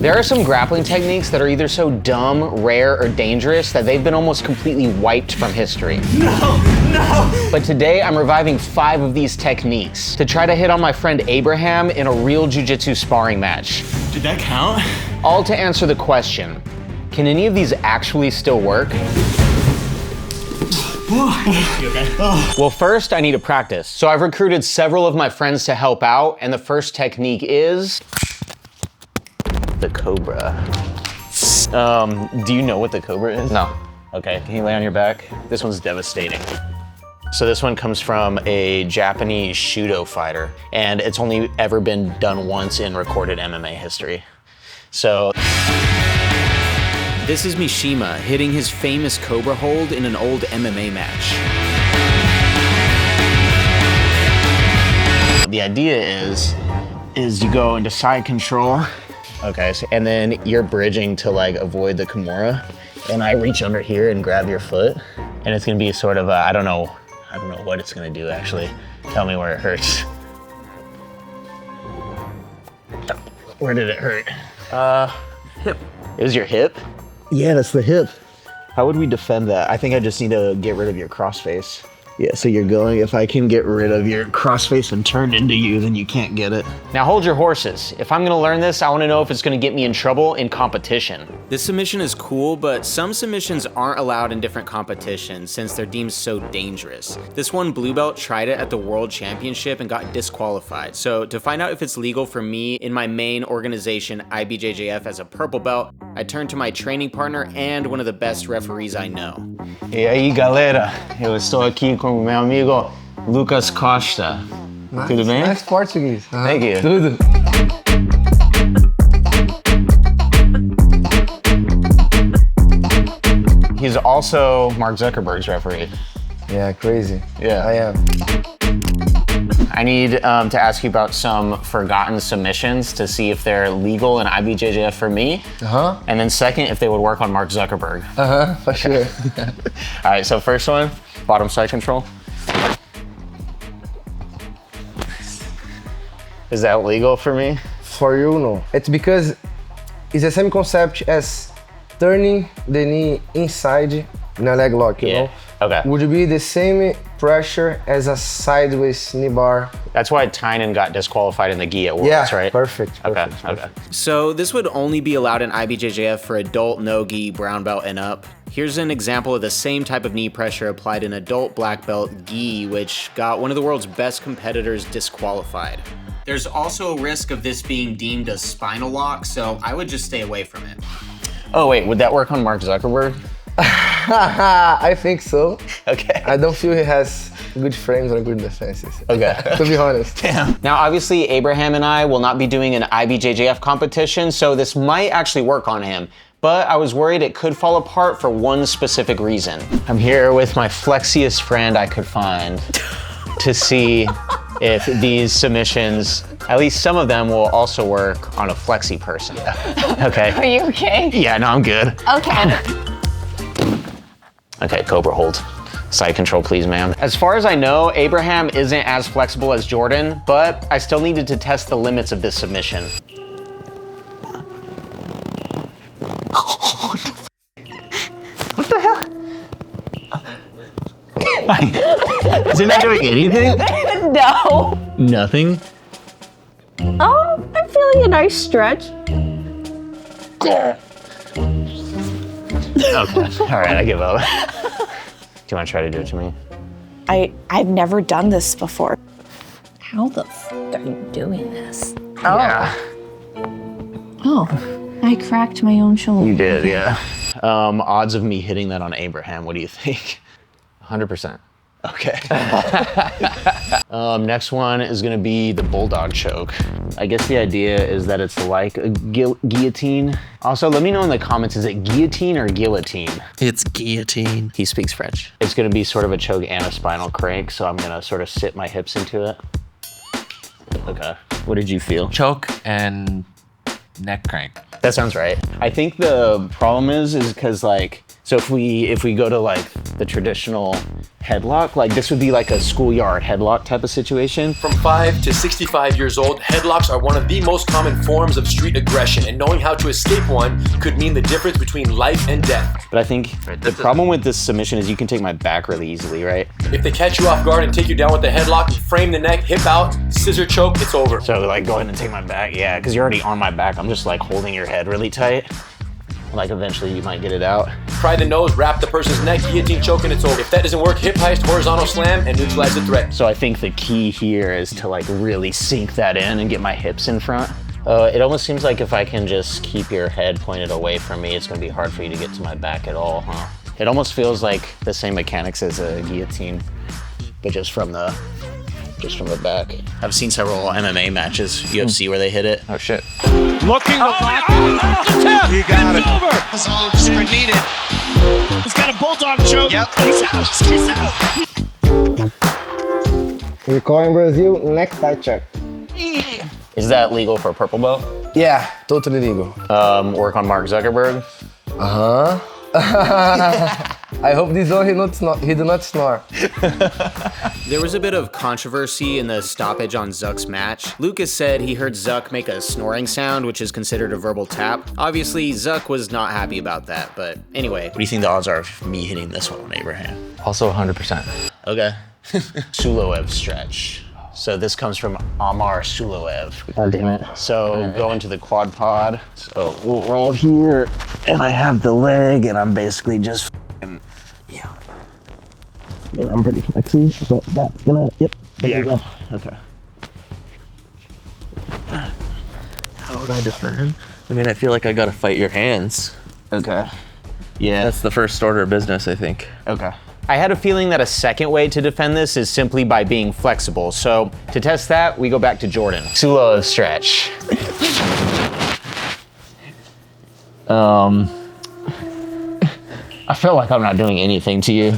There are some grappling techniques that are either so dumb, rare, or dangerous that they've been almost completely wiped from history. No! But today I'm reviving 5 of these techniques to try to hit on my friend Abraham in a real jiu-jitsu sparring match. Did that count? All to answer the question, can any of these actually still work? You okay? Oh. Well, first I need to practice. So I've recruited several of my friends to help out, and the first technique is the Cobra. Do you know what the Cobra is? No. Okay, can you lay on your back? This one's devastating. So this one comes from a Japanese Shudo fighter, and it's only ever been done once in recorded MMA history. So, this is Mishima hitting his famous Cobra hold in an old MMA match. The idea is you go into side control. Okay, so, and then you're bridging to like avoid the Kimura. And I reach under here and grab your foot. And it's gonna be sort of a, I don't know what it's gonna do actually. Tell me where it hurts. Where did it hurt? Hip. It was your hip? Yeah, that's the hip. How would we defend that? I think I just need to get rid of your crossface. Yeah, so you're going, if I can get rid of your crossface and turn into you, then you can't get it. Now hold your horses. If I'm gonna learn this, I wanna know if it's gonna get me in trouble in competition. This submission is cool, but some submissions aren't allowed in different competitions since they're deemed so dangerous. This one blue belt tried it at the World Championship and got disqualified. So to find out if it's legal for me in my main organization, IBJJF, as a purple belt, I turned to my training partner and one of the best referees I know. E aí, galera, eu estou aqui com meu amigo Lucas Costa. Nice, Tudo bem? nice Portuguese. Thank you. Tudo. He's also Mark Zuckerberg's referee. Yeah, crazy. Yeah. I am. I need to ask you about some forgotten submissions to see if they're legal in IBJJF for me. And then second, if they would work on Mark Zuckerberg. For sure. All right, so first one, bottom side control. Is that legal for me? For you, no. It's because it's the same concept as turning the knee inside in a leg lock, you know? Okay. Would be the same pressure as a sideways knee bar. That's why Tynan got disqualified in the gi at Worlds, Yeah, right? perfect. Okay. So this would only be allowed in IBJJF for adult no-gi brown belt and up. Here's an example of the same type of knee pressure applied in adult black belt gi, which got one of the world's best competitors disqualified. There's also a risk of this being deemed a spinal lock, so I would just stay away from it. Oh wait, would that work on Mark Zuckerberg? I think so. Okay. I don't feel he has good frames or good defenses. Okay. To be honest. Damn. Now, obviously, Abraham and I will not be doing an IBJJF competition, so this might actually work on him. But I was worried it could fall apart for one specific reason. I'm here with my flexiest friend I could find to see if these submissions, at least some of them, will also work on a flexi person. Okay. Are you okay? Yeah, no, I'm good. Okay. Okay, Cobra hold. Side control, please, ma'am. As far as I know, Abraham isn't as flexible as Jordan, but I still needed to test the limits of this submission. What the hell? Is it not doing anything? No. Nothing? Oh, I'm feeling a nice stretch. Okay, all right, I give up. Do you want to try to do it to me? I've never done this before. How the f are you doing this? Oh. Yeah. Oh, I cracked my own shoulder. You did, yeah. Odds of me hitting that on Abraham, what do you think? 100%. Okay. Next one is gonna be the bulldog choke. I guess the idea is that it's like a guillotine. Also, let me know in the comments, is it guillotine or guillotine? It's guillotine. He speaks French. It's gonna be sort of a choke and a spinal crank, so I'm gonna sort of sit my hips into it. Okay, what did you feel? Choke and neck crank. That sounds right. I think the problem is because like, So if we go to like the traditional headlock, like this would be like a schoolyard headlock type of situation. From 5 to 65 years old, headlocks are one of the most common forms of street aggression, and knowing how to escape one could mean the difference between life and death. But I think the problem with this submission is you can take my back really easily, right? If they catch you off guard and take you down with the headlock, you frame the neck, hip out, scissor choke, it's over. So like go ahead and take my back, yeah, because you're already on my back. I'm just like holding your head really tight. Like eventually you might get it out. Pry the nose, wrap the person's neck, guillotine choke, and it's over. If that doesn't work, hip heist, horizontal slam, and neutralize the threat. So I think the key here is to like really sink that in and get my hips in front. It almost seems like if I can just keep your head pointed away from me, it's gonna be hard for you to get to my back at all, huh? It almost feels like the same mechanics as a guillotine, but just from the back. I've seen several MMA matches, UFC, where they hit it. Oh shit. Looking to block. He got it. Over. That's all sprint needed. He's got a bulldog choke. Yep. He's out. He's out. We call in Brazil neck tie check. Is that legal for a purple belt? Yeah, totally legal. Work on Mark Zuckerberg? I hope this one he do not snore. There was a bit of controversy in the stoppage on Zuck's match. Lucas said he heard Zuck make a snoring sound, which is considered a verbal tap. Obviously, Zuck was not happy about that, but anyway. What do you think the odds are of me hitting this one on Abraham? Also 100%. Okay. Suloev stretch. So this comes from Amar Suloev. God damn it. So go into the quad pod. So we'll roll here, and I have the leg, and I'm basically just yeah. Yeah, I'm pretty flexy, but that's gonna, yep, there you go. Okay. How would I defend? I mean, I feel like I gotta fight your hands. Okay. Yeah. That's the first order of business, I think. Okay. I had a feeling that a second way to defend this is simply by being flexible. So to test that, we go back to Jordan. Suloev stretch. I feel like I'm not doing anything to you.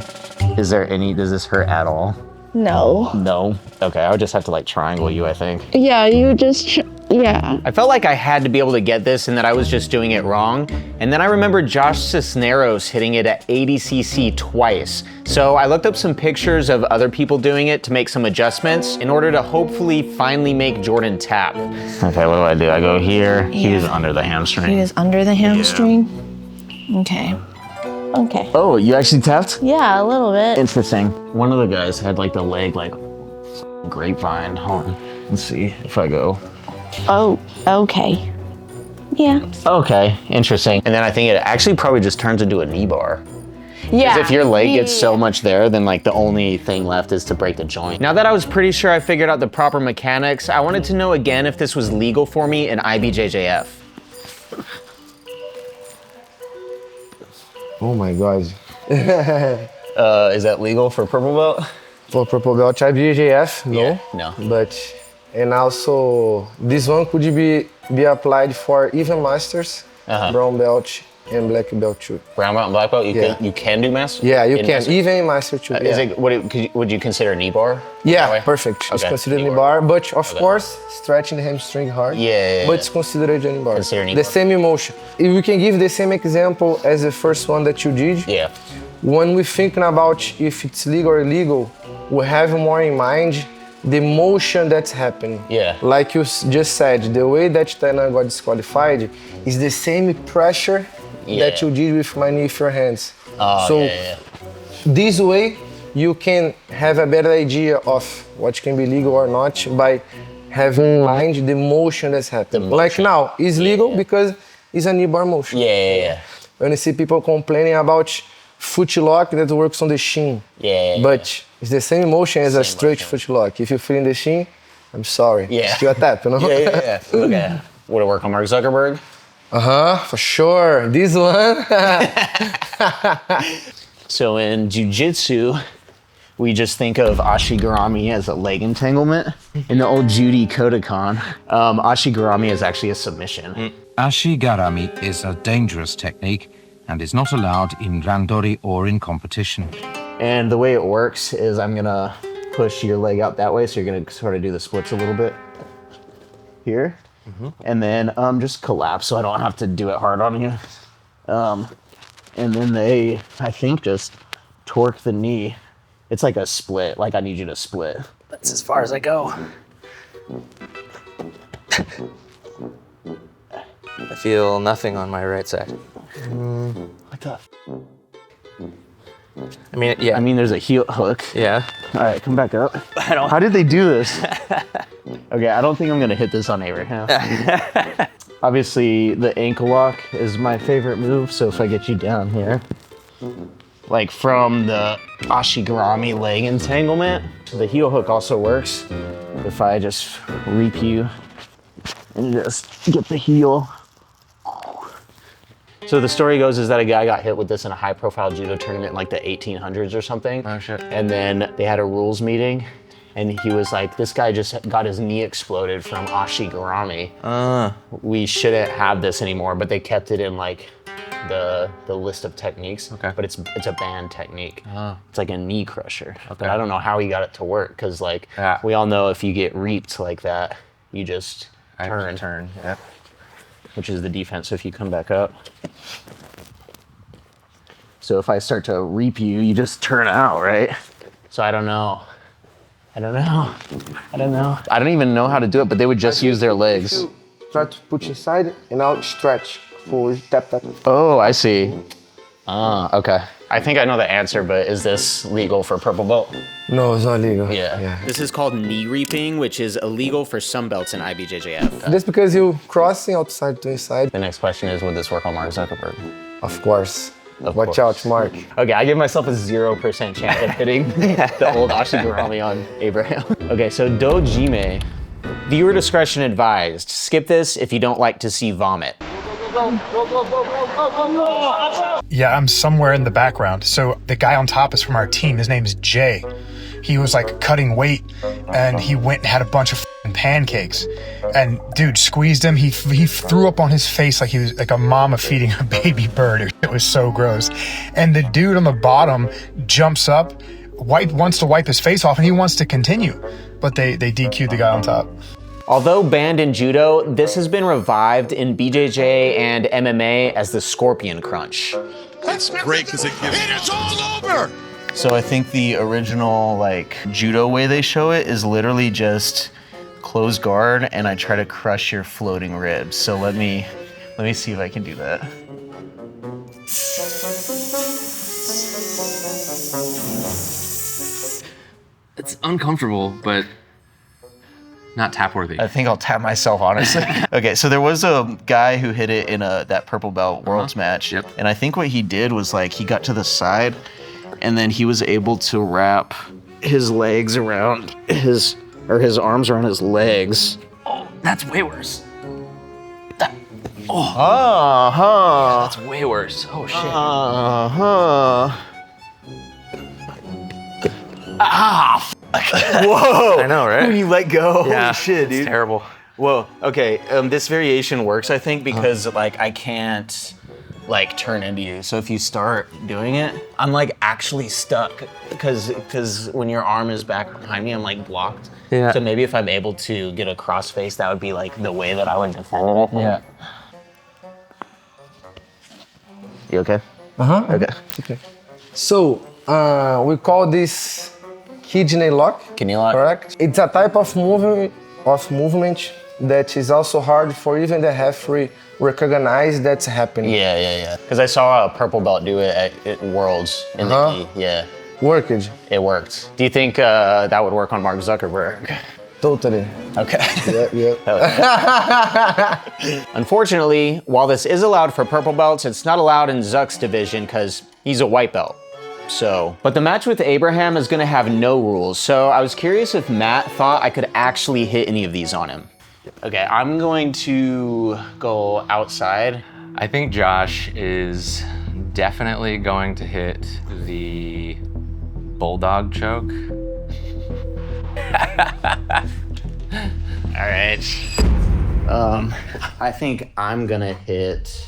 Does this hurt at all? No. No? Okay, I would just have to like triangle you, I think. Yeah, you just, yeah. I felt like I had to be able to get this and that I was just doing it wrong. And then I remembered Josh Cisneros hitting it at 80cc twice. So I looked up some pictures of other people doing it to make some adjustments in order to hopefully finally make Jordan tap. Okay, what do? I go here. Yeah. He was under the hamstring. He was under the hamstring? Yeah. Okay. Okay. Oh, you actually tapped? Yeah, a little bit. Interesting. One of the guys had like the leg like grapevine. Hold on. Let's see if I go. Oh, okay. Yeah. Okay, interesting. And then I think it actually probably just turns into a knee bar. Yeah. Because if your leg gets so much there, then like the only thing left is to break the joint. Now that I was pretty sure I figured out the proper mechanics, I wanted to know again if this was legal for me in IBJJF. Oh my God. Is that legal for purple belt? For purple belt, IBJJF, no. Yeah, no. But, and also, this one could be applied for even masters, brown belt and black belt too. Brown belt and black belt, you can do master? Yeah, you can, master? even in master too. Is it, would you consider knee bar? Yeah, perfect. It's Okay, considered knee knee bar, but of course, stretching the hamstring hard. Yeah. But it's considered a knee bar. Considered knee the bar. same emotion. If we can give the same example as the first one that you did. Yeah. When we're thinking about if it's legal or illegal, we have more in mind the motion that's happening. Yeah. Like you just said, the way that Tainan got disqualified is the same pressure that you did with my knee with your hands. Oh, so yeah. this way, you can have a better idea of what can be legal or not by having in mind the motion that's happening. Like now, it's legal because it's a knee bar motion. Yeah. When you see people complaining about foot lock that works on the shin. Yeah. But it's the same motion as a straight foot lock. If you feel in the shin, I'm sorry. Yeah. Still a tap, you know? Yeah. Okay. Would it work on Mark Zuckerberg? For sure. This one. So in jiu-jitsu, we just think of Ashi garami as a leg entanglement. In the old Judy Kodokan, Ashi garami is actually a submission. Ashi garami is a dangerous technique and is not allowed in randori or in competition. And the way it works is I'm gonna push your leg out that way, so you're gonna sort of do the splits a little bit here. And then just collapse so I don't have to do it hard on you. and then they, I think, just torque the knee. It's like a split, like I need you to split. That's as far as I go. I feel nothing on my right side. What the? I mean, yeah. I mean, there's a heel hook. Yeah. All right, come back up. How did they do this? Okay, I don't think I'm gonna hit this on Abraham. Obviously, the ankle lock is my favorite move, so if I get you down here, like from the Ashi garami leg entanglement, the heel hook also works. If I just reap you and just get the heel. So the story goes is that a guy got hit with this in a high-profile judo tournament in like the 1800s or something. Oh, shit. And then they had a rules meeting, and he was like, this guy just got his knee exploded from Ashi garami. We shouldn't have this anymore, but they kept it in like the list of techniques. Okay. But it's a banned technique. It's like a knee crusher. Okay. But I don't know how he got it to work, because like we all know if you get reaped like that, you just turn. Yeah. Which is the defense if you come back up. So if I start to reap you, you just turn out, right? So I don't know. I don't even know how to do it, but they would just use their legs. Try to put inside and now stretch. Full tap. Oh, I see. Okay. I think I know the answer, but is this legal for purple belt? No, it's not legal. Yeah. This is called knee reaping, which is illegal for some belts in IBJJF. That's because you crossing outside to inside. The next question is, would this work on Mark Zuckerberg? Of course. Watch out, Mark. Okay, I give myself a 0% chance of hitting the old Ashi garami on Abraham. Okay, so dojime. Viewer discretion advised. Skip this if you don't like to see vomit. Yeah, I'm somewhere in the background. So the guy on top is from our team. His name is Jay. He was like cutting weight, and he went and had a bunch of pancakes. And dude, squeezed him. He threw up on his face like he was like a mama feeding a baby bird. It was so gross. And the dude on the bottom jumps up, wants to wipe his face off, and he wants to continue. But they DQ'd the guy on top. Although banned in judo, this has been revived in BJJ and MMA as the scorpion crunch. That's great because it is all over. So I think the original like judo way they show it is literally just close guard and I try to crush your floating ribs. So let me see if I can do that. It's uncomfortable, but not tap worthy. I think I'll tap myself, honestly. Okay, so there was a guy who hit it in that purple belt worlds match. Yep. And I think what he did was like he got to the side and then he was able to wrap his legs around his arms around his legs. Oh, that's way worse. That's way worse. Oh shit. Whoa! I know, right? When you let go, Yeah, holy shit, dude. it's terrible. Whoa. Okay. This variation works, I think, because like I can't like turn into you. So if you start doing it, I'm like actually stuck because when your arm is back behind me, I'm like blocked. Yeah. So maybe if I'm able to get a cross face, that would be like the way that I would defend it. Yeah. You okay? Okay. So we call this kidney lock. Kidney lock. Correct. It's a type of movement that is also hard for even the referee recognize that's happening. Yeah. Because I saw a purple belt do it at Worlds in the knee. Yeah. Worked. It worked. Do you think that would work on Mark Zuckerberg? Totally. Okay. Yeah. Unfortunately, while this is allowed for purple belts, it's not allowed in Zuck's division because he's a white belt. But the match with Abraham is gonna have no rules, so I was curious if Matt thought I could actually hit any of these on him. Okay, I'm going to go outside. I think Josh is definitely going to hit the bulldog choke. All right. I think I'm gonna hit.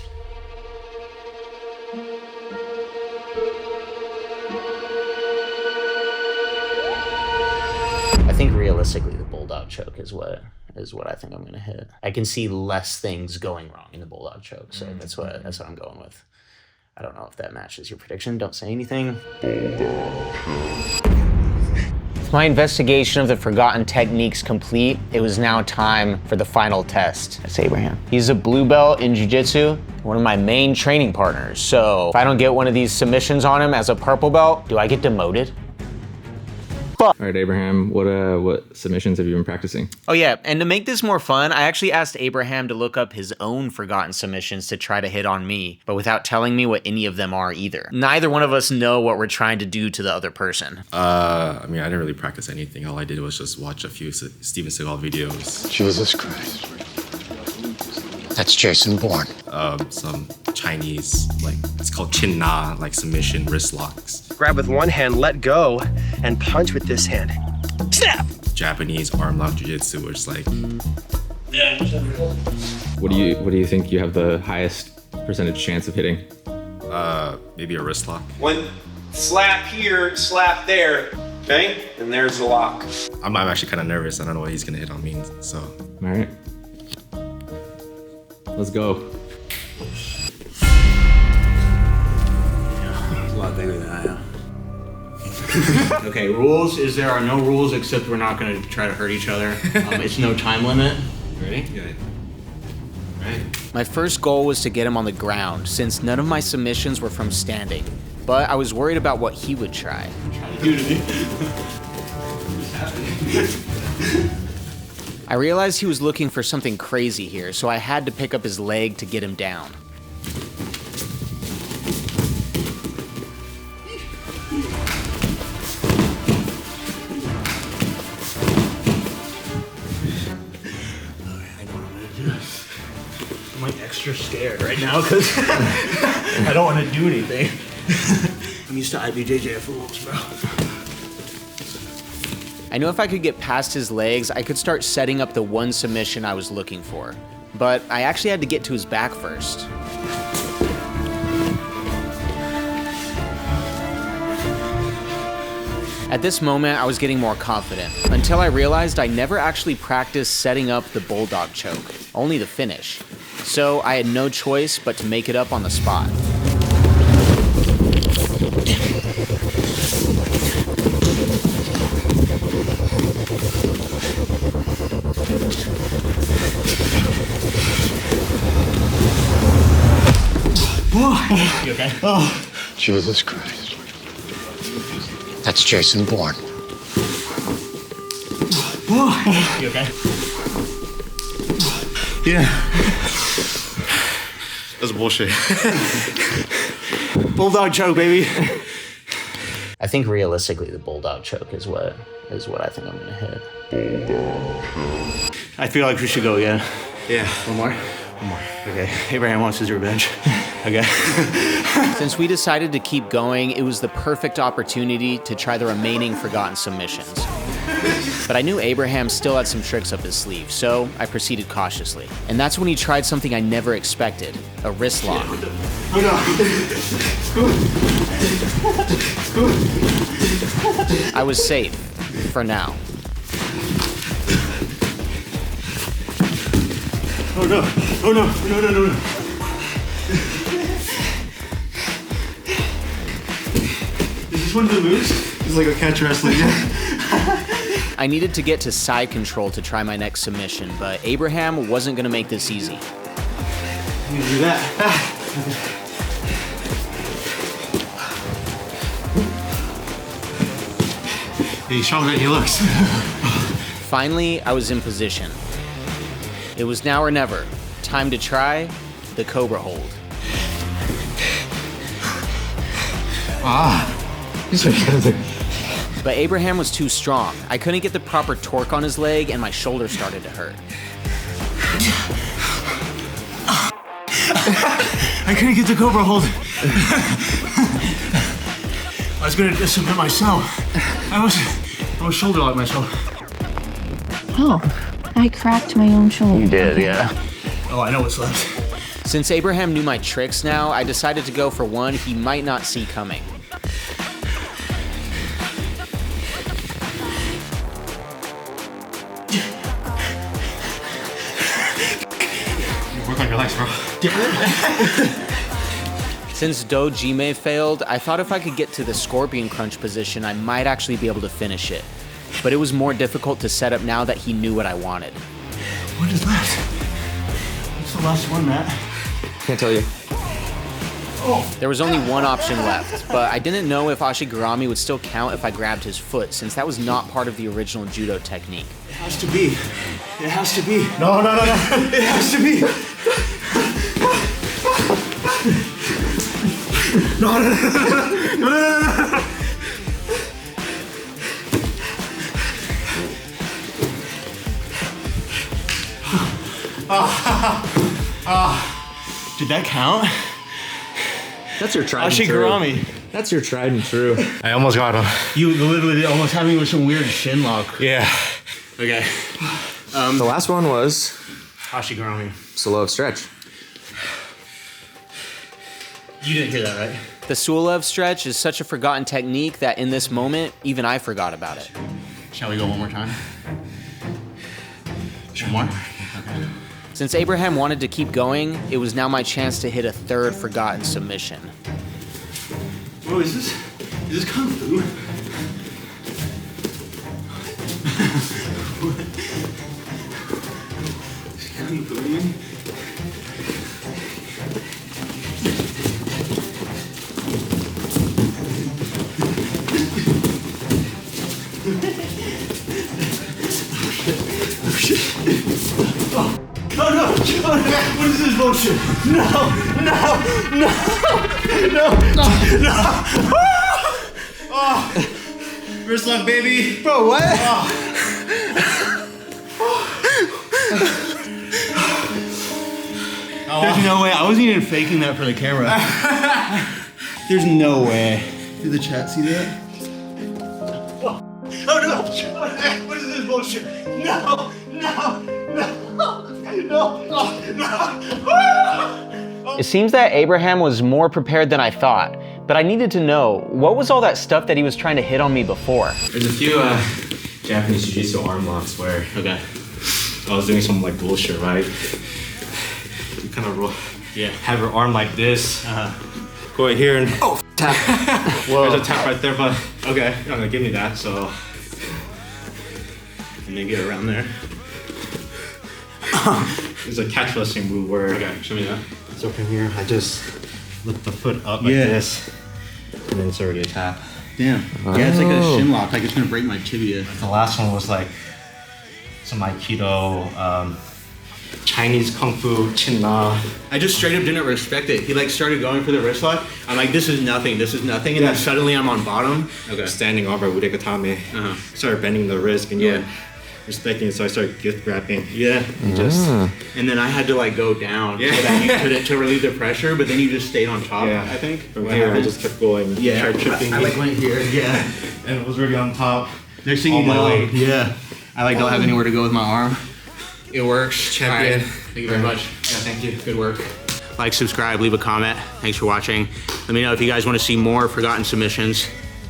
I think realistically the bulldog choke is what I think I'm gonna hit. I can see less things going wrong in the bulldog choke, so that's what I'm going with. I don't know if that matches your prediction. Don't say anything. With my investigation of the forgotten techniques complete, it was now time for the final test. That's Abraham. He's a blue belt in jiu-jitsu, one of my main training partners. So if I don't get one of these submissions on him as a purple belt, do I get demoted? All right, Abraham, what submissions have you been practicing? Oh yeah, and to make this more fun, I actually asked Abraham to look up his own forgotten submissions to try to hit on me, but without telling me what any of them are either. Neither one of us know what we're trying to do to the other person. I mean, I didn't really practice anything. All I did was just watch a few Steven Seagal videos. Jesus Christ. That's Jason Bourne. Some Chinese, like, it's called chin na, like submission wrist locks. Grab with one hand, let go, and punch with this hand. Snap! Japanese arm lock jiu-jitsu, which is like... What do you think you have the highest percentage chance of hitting? Maybe a wrist lock. One slap here, slap there, okay? And there's the lock. I'm actually kind of nervous. I don't know what he's gonna hit on me, so... All right. Let's go. It's a lot bigger than I am. Okay, rules is there are no rules except we're not going to try to hurt each other. It's no time limit. Ready? Yeah. Right. My first goal was to get him on the ground, since none of my submissions were from standing. But I was worried about what he would try. I realized he was looking for something crazy here, so I had to pick up his leg to get him down. I'm like extra scared right now because I don't want to do anything. I'm used to IBJJF rules, bro. I know if I could get past his legs, I could start setting up the one submission I was looking for. But I actually had to get to his back first. At this moment, I was getting more confident, until I realized I never actually practiced setting up the bulldog choke, only the finish. So I had no choice but to make it up on the spot. You okay? Oh, Jesus Christ. That's Jason Bourne. You okay? Yeah. That's bullshit. Bulldog choke, baby. I think realistically the bulldog choke is what I think I'm gonna hit. I feel like we should go again. Yeah. One more? One more. Okay. Abraham wants his revenge. Okay. Since we decided to keep going, it was the perfect opportunity to try the remaining forgotten submissions. But I knew Abraham still had some tricks up his sleeve, so I proceeded cautiously. And that's when he tried something I never expected, a wrist lock. I was safe, for now. Oh no! Oh no! No! No! No! No! Is this one of the moves? It's like a catch wrestling. I needed to get to side control to try my next submission, but Abraham wasn't gonna make this easy. I'm gonna do that. He's stronger than he looks. Finally, I was in position. It was now or never. Time to try the Cobra hold. But Abraham was too strong. I couldn't get the proper torque on his leg, and my shoulder started to hurt. I couldn't get the Cobra hold. I was gonna submit myself. I was shoulder lock myself. Oh, I cracked my own shoulder. You did, yeah. Oh, I know what's left. Since Abraham knew my tricks now, I decided to go for one he might not see coming. Work on your legs, bro. Since Dojime failed, I thought if I could get to the scorpion crunch position, I might actually be able to finish it. But it was more difficult to set up now that he knew what I wanted. What is left? What's the last one, Matt? Can't tell you. There was only one option left, but I didn't know if Ashi garami would still count if I grabbed his foot, since that was not part of the original judo technique. It has to be. It has to be. No. It has to be. No. Did that count? That's your tried Ashi and true. garami. That's your tried and true. I almost got him. You literally almost had me with some weird shin lock. Yeah. Okay. The last one was Ashi garami. Suloev stretch. You didn't hear that, right? The Suloev stretch is such a forgotten technique that in this moment, even I forgot about it. Shall we go one more time? One more? Okay. Since Abraham wanted to keep going, it was now my chance to hit a third forgotten submission. Whoa, is this Kung Fu? Kung Fu? Oh no! What is this bullshit? No! Oh! Wrist lock, baby! Bro, what? There's no way. I wasn't even faking that for the camera. There's no way. Did the chat see that? Oh no! What is this bullshit? No! It seems that Abraham was more prepared than I thought, but I needed to know, what was all that stuff that he was trying to hit on me before? There's a few Japanese jiu-jitsu arm locks where I was doing some like bullshit, right? You kind of roll, have your arm like this, go right here and tap. There's a tap right there, but you're not gonna give me that, so and then get around there. There's a catch wrestling move where show me that. So from here, I just lift the foot up like this, and then it's already a tap. Damn. Yeah, it's like a shin lock, like it's gonna break my tibia. The last one was like some Aikido, Chinese Kung Fu, Chin Na. I just straight up didn't respect it. He like started going for the wrist lock. I'm like, this is nothing, and then suddenly I'm on bottom. Standing over Udegatame. Started bending the wrist, and you're respecting it, so I started gift wrapping. And then I had to like go down so that you couldn't to relieve the pressure, but then you just stayed on top, I think. From here, I just kept going. Tried tripping. I like went here, and it was already on top. Next thing you know, I like don't have anywhere to go with my arm. It works. Champion. Right. Thank you very much. Yeah, thank you. Good work. Like, subscribe, leave a comment. Thanks for watching. Let me know if you guys want to see more forgotten submissions.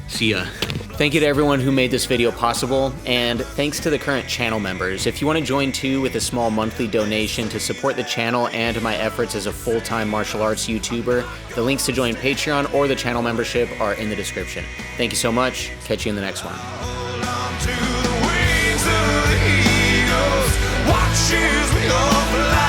See ya. Thank you to everyone who made this video possible, and thanks to the current channel members. If you want to join too with a small monthly donation to support the channel and my efforts as a full-time martial arts YouTuber, the links to join Patreon or the channel membership are in the description. Thank you so much. Catch you in the next one. Watch as we go fly.